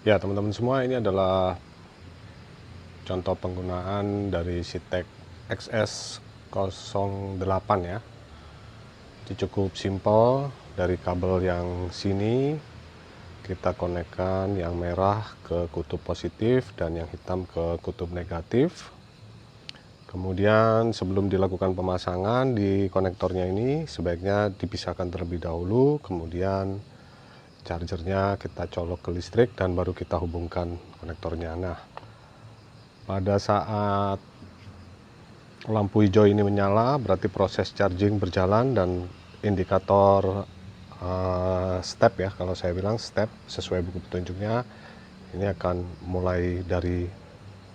Ya teman-teman semua, ini adalah contoh penggunaan dari Sitek XS08 ya. Ini cukup simpel, dari kabel yang sini kita konekkan yang merah ke kutub positif dan yang hitam ke kutub negatif. Kemudian sebelum dilakukan pemasangan di konektornya ini sebaiknya dipisahkan terlebih dahulu, kemudian chargernya kita colok ke listrik dan baru kita hubungkan konektornya. Nah, pada saat lampu hijau ini menyala berarti proses charging berjalan dan indikator step ya, kalau saya bilang step sesuai buku petunjuknya ini akan mulai dari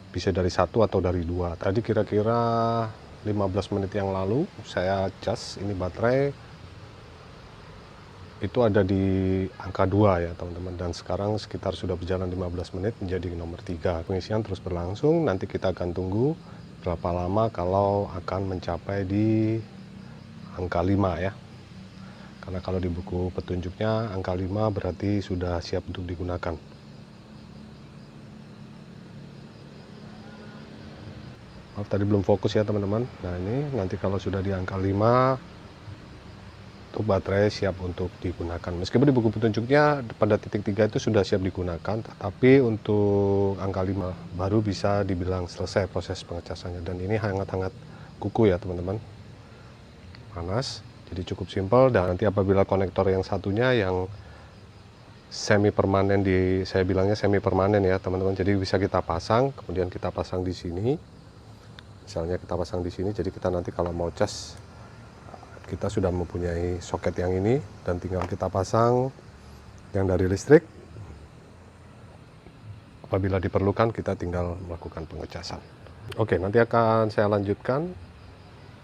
bisa dari 1 atau dari 2. Tadi kira-kira 15 menit yang lalu saya cas ini baterai itu ada di angka 2 ya teman-teman, dan sekarang sekitar sudah berjalan 15 menit menjadi nomor 3. Pengisian terus berlangsung, nanti kita akan tunggu berapa lama kalau akan mencapai di angka 5 ya, karena kalau di buku petunjuknya angka 5 berarti sudah siap untuk digunakan. Maaf tadi belum fokus ya teman-teman. Nah ini nanti kalau sudah di angka 5 untuk baterai siap untuk digunakan. Meskipun di buku petunjuknya pada titik 3 itu sudah siap digunakan, tapi untuk angka 5 baru bisa dibilang selesai proses pengecasannya. Dan ini hangat-hangat kuku ya teman-teman, panas, jadi cukup simpel. Dan nanti apabila konektor yang satunya yang semi permanen, saya bilangnya semi permanen ya teman-teman, jadi bisa kita pasang, kemudian kita pasang di sini. Misalnya kita pasang di sini, jadi kita nanti kalau mau cas kita sudah mempunyai soket yang ini dan tinggal kita pasang yang dari listrik. Apabila diperlukan kita tinggal melakukan pengecasan. Oke, nanti akan saya lanjutkan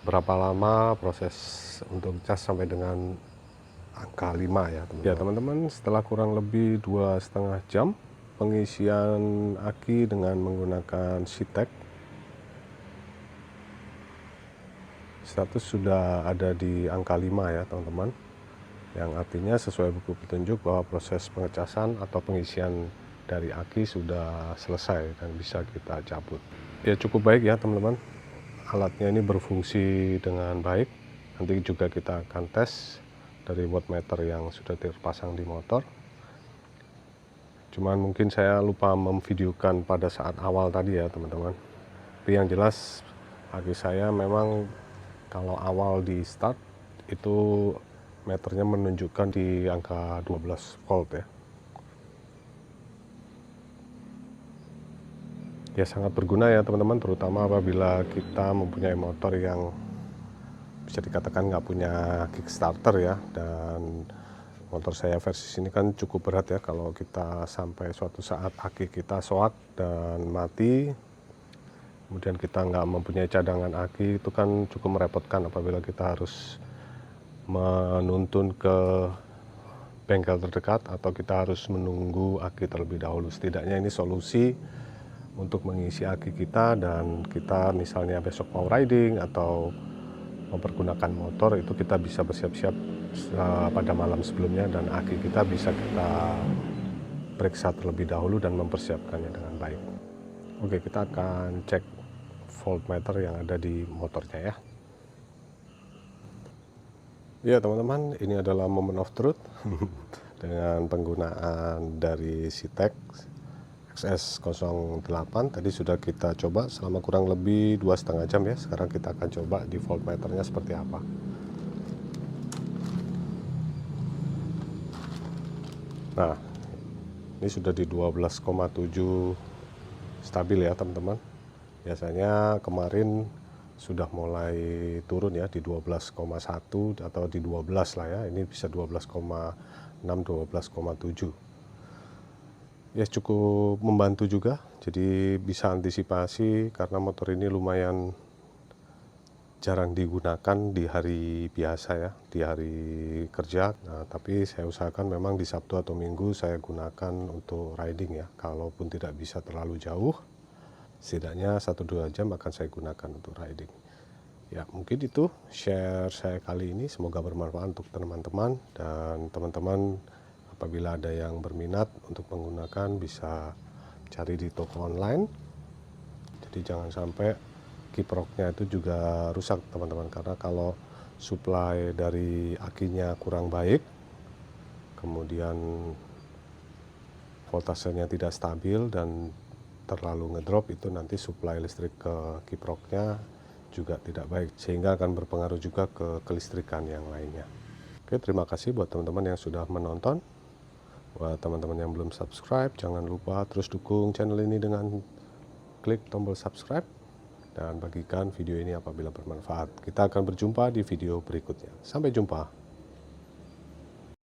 berapa lama proses untuk cas sampai dengan angka 5 ya teman-teman. Ya teman-teman, setelah kurang lebih 2,5 jam pengisian aki dengan menggunakan Sitek, status sudah ada di angka 5 ya teman-teman, yang artinya sesuai buku petunjuk bahwa proses pengecasan atau pengisian dari aki sudah selesai dan bisa kita cabut. Ya cukup baik ya teman-teman, alatnya ini berfungsi dengan baik. Nanti juga kita akan tes dari wattmeter yang sudah terpasang di motor. Cuman mungkin saya lupa memvideokan pada saat awal tadi ya teman-teman. Tapi yang jelas aki saya memang kalau awal di start itu meternya menunjukkan di angka 12 volt ya. Ya sangat berguna ya teman-teman, terutama apabila kita mempunyai motor yang bisa dikatakan nggak punya kickstarter ya, dan motor saya versi ini kan cukup berat ya. Kalau kita sampai suatu saat aki kita soak dan mati, kemudian kita nggak mempunyai cadangan aki, itu kan cukup merepotkan apabila kita harus menuntun ke bengkel terdekat atau kita harus menunggu aki terlebih dahulu. Setidaknya ini solusi untuk mengisi aki kita, dan kita misalnya besok mau riding atau mempergunakan motor, itu kita bisa bersiap-siap pada malam sebelumnya dan aki kita bisa kita periksa terlebih dahulu dan mempersiapkannya dengan baik. Oke, kita akan cek voltmeter yang ada di motornya ya. Ya teman-teman, ini adalah moment of truth dengan penggunaan dari Sitek XS08. Tadi sudah kita coba selama kurang lebih 2,5 jam ya. Sekarang kita akan coba di voltmeternya seperti apa. Nah, ini sudah di 12,7 stabil ya teman-teman. Biasanya kemarin sudah mulai turun ya di 12,1 atau di 12 lah ya. Ini bisa 12,6, 12,7. Ya cukup membantu juga, jadi bisa antisipasi karena motor ini lumayan jarang digunakan di hari biasa ya, di hari kerja. Nah, tapi saya usahakan memang di Sabtu atau Minggu saya gunakan untuk riding ya. Kalaupun tidak bisa terlalu jauh, setidaknya 1-2 jam akan saya gunakan untuk riding. Ya mungkin itu share saya kali ini, semoga bermanfaat untuk teman-teman, dan teman-teman apabila ada yang berminat untuk menggunakan bisa cari di toko online. Jadi jangan sampai kiproknya itu juga rusak teman-teman, karena kalau supply dari akinya kurang baik, kemudian voltasenya tidak stabil dan terlalu ngedrop, itu nanti supply listrik ke kiproknya juga tidak baik, sehingga akan berpengaruh juga ke kelistrikan yang lainnya. Oke, terima kasih buat teman-teman yang sudah menonton. Buat teman-teman yang belum subscribe, jangan lupa terus dukung channel ini dengan klik tombol subscribe dan bagikan video ini apabila bermanfaat. Kita akan berjumpa di video berikutnya. Sampai jumpa.